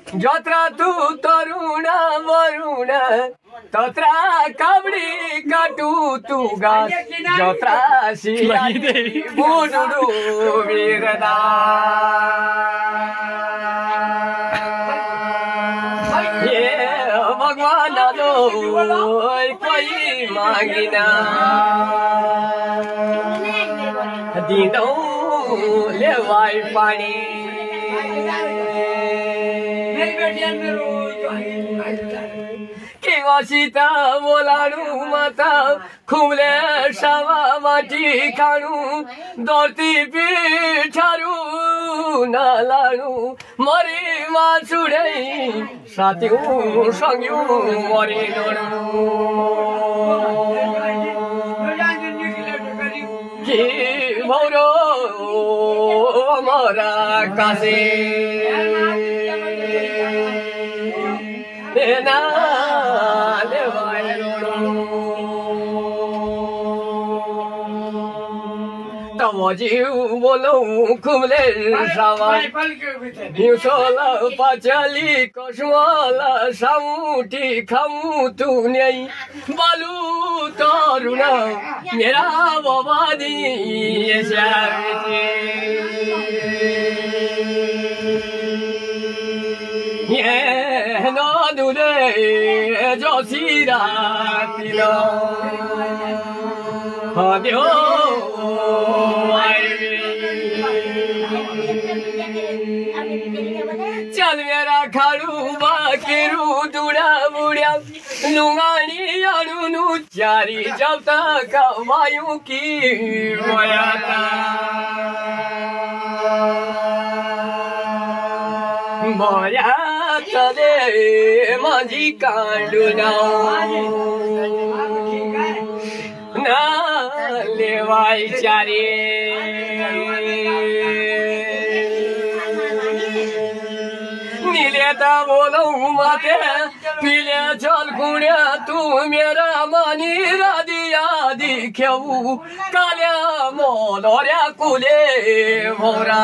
जत्रा तू तरुण वरुण तत्रा काबडी काटू तू गास जत्रा शिलाई बुडुडु बिरदा ये भगवान लो कोई मांगिना दिदौ लेवाई पानी सीता बोलानु माता खुमले सावा माटी खानु धरती पिठारु नलानु मरी माछुडै साथ्यौ सँग्यौ मरी के भौरो मरा कासे ना जिउ बोलौ खुमले सावा हिउँसोल पचली कसुवाल साउटी खाउ तुन्यै बालु तरुण मेरा बबादी नदुले जोसिरा तिलो हद्यो चल मेरा खाड़ू बाकेरू दुड़ा बुढ़िया लुंगानी अरुनु चारी जब तक वायु की बयाता बयाता दे माझी कांडू ना लेवाई चारी नीलेता बोलौ माते पिले जल गुण्या तू मेरा मानी राधिया दिख्यौ काल्या मोलर्या कुले भौरा